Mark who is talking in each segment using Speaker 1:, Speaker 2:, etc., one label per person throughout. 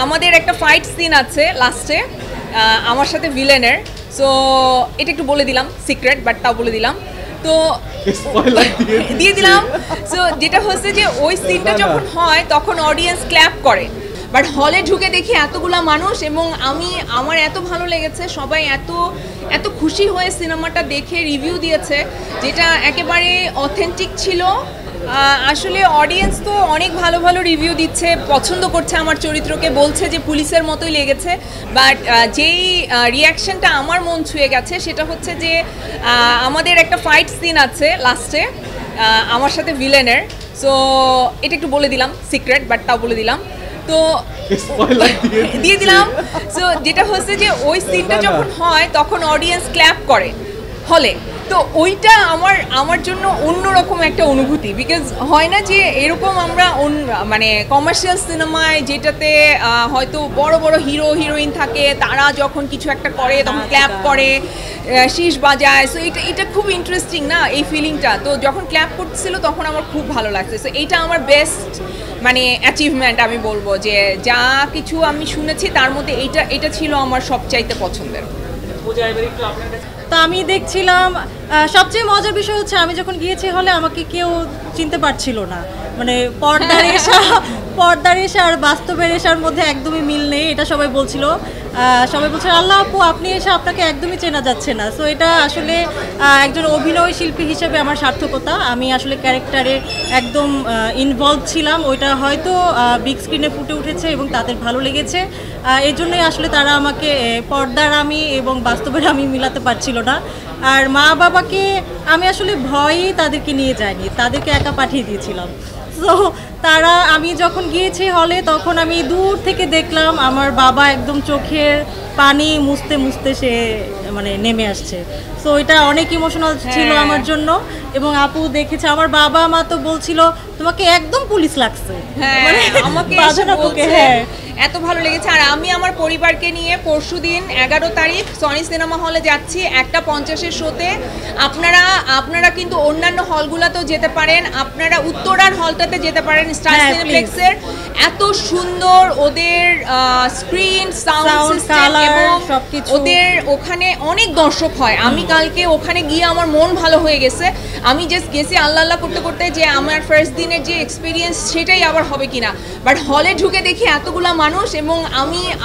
Speaker 1: আমাদের একটা fight scene আছে লাস্টে আমার সাথে ভিলেনের। সো এটা একটু বলে দিলাম, সিক্রেট, বাট তাও বলে দিলাম। তো দিয়ে দিলাম। সো যেটা হচ্ছে যে ওই সিনটা যখন হয় তখন অডিয়েন্স ক্ল্যাপ করে, বাট হলে ঢুকে দেখি এতগুলা মানুষ এবং আমার এত ভালো লেগেছে, সবাই এত এত খুশি হয়ে সিনেমাটা দেখে রিভিউ দিয়েছে, যেটা একেবারে অথেন্টিক ছিল। আসলে অডিয়েন্স তো অনেক ভালো ভালো রিভিউ দিচ্ছে, পছন্দ করছে আমার চরিত্রকে, বলছে যে পুলিশের মতোই লেগেছে। বাট যেই রিয়াকশনটা আমার মন ছুঁয়ে গেছে সেটা হচ্ছে যে আমাদের একটা ফাইট সিন আছে লাস্টে আমার সাথে ভিলেনের। সো এটা একটু বলে দিলাম, সিক্রেট, বাট তাও বলে দিলাম। তো দিয়ে দিলাম। সো যেটা হচ্ছে যে ওই সিনটা যখন হয় তখন অডিয়েন্স ক্ল্যাপ করে হলে। তো ওইটা আমার জন্য অন্যরকম একটা অনুভূতি, বিকজ হয় না যে এরকম আমরা মানে কমার্শিয়াল সিনেমায় যেটাতে হয়তো বড় বড় হিরো হিরোইন থাকে, তারা যখন কিছু একটা করে তখন ক্ল্যাপ করে, শীষ বাজায়। সো এটা খুব ইন্টারেস্টিং না এই ফিলিংটা। তো যখন ক্ল্যাপ করছিল তখন আমার খুব ভালো লাগছে। সো এইটা আমার বেস্ট মানে অ্যাচিভমেন্ট আমি বলবো, যে যা কিছু আমি শুনেছি তার মধ্যে এটা ছিল আমার সবচাইতে পছন্দের।
Speaker 2: তো আমি দেখছিলাম, সবচেয়ে মজার বিষয় হচ্ছে আমি যখন গিয়েছি হলে আমাকে কেউ চিনতে পারছিল না। মানে পর্দার এসা আর বাস্তবের এসার মধ্যে একদমই মিল নেই, এটা সবাই বলছিল। সবাই বলছে আল্লাহ আপু আপনি এসে আপনাকে একদমই চেনা যাচ্ছে না। সো এটা আসলে একজন অভিনয় শিল্পী হিসেবে আমার সার্থকতা। আমি আসলে ক্যারেক্টারে একদম ইনভলভ ছিলাম, ওইটা হয়তো বিগ স্ক্রিনে ফুটে উঠেছে এবং তাদের ভালো লেগেছে। এই জন্যই আসলে তারা আমাকে পর্দার আমি এবং বাস্তবের আমি মিলাতে পারছিল না। আর মা বাবাকে আমি আসলে ভয়ই তাদেরকে নিয়ে যাইনি, তাদেরকে একা পাঠিয়ে দিয়েছিলাম। সো আমি যখন গিয়েছি হলে তখন আমি দূর থেকে দেখলাম আমার বাবা একদম চোখের পানি মুছতে মুছতে সে মানে নেমে আসছে। সো এটা অনেক ইমোশনাল ছিল আমার জন্য। এবং আপু দেখেছে, আমার বাবা মা তো বলছিল তোমাকে একদম পুলিশ লাগছে।
Speaker 1: মানে আমাকে এত ভালো লেগেছে। আর আমি আমার পরিবারকে নিয়ে পরশুদিন 11 তারিখ সনি সিনেমা হলে যাচ্ছি 1:50 শোতে। আপনারা কিন্তু অন্যান্য হলগুলোতেও যেতে পারেন, আপনারা উত্তরার হলটাতে যেতে পারেন, স্টার সিনেপ্লেক্সের। এত সুন্দর ওদের স্ক্রিন, সাউন্ড সিস্টেম এবং ওদের ওখানে অনেক দর্শক হয়। আমি কালকে ওখানে গিয়ে আমার মন ভালো হয়ে গেছে। আমি জাস্ট গেছি আল্লাহ আল্লাহ করতে করতে যে আমার ফার্স্ট দিনের যে এক্সপিরিয়েন্স সেটাই আবার হবে কিনা। বাট হলে ঢুকে দেখি এতগুলা মানুষ এবং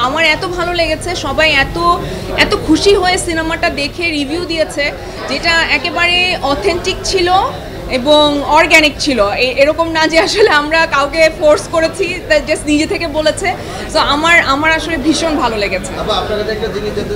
Speaker 1: আমার এত ভালো লেগেছে, সবাই এত এত খুশি হয়ে সিনেমাটা দেখে রিভিউ দিয়েছে, যেটা একেবারে অথেন্টিক ছিল এবং অর্গ্যানিক ছিল। এরকম না যে আসলে আমরা কাউকে ফোর্স করেছি, জাস্ট নিজে থেকে বলেছে। সো আমার আসলে ভীষণ ভালো লেগেছে।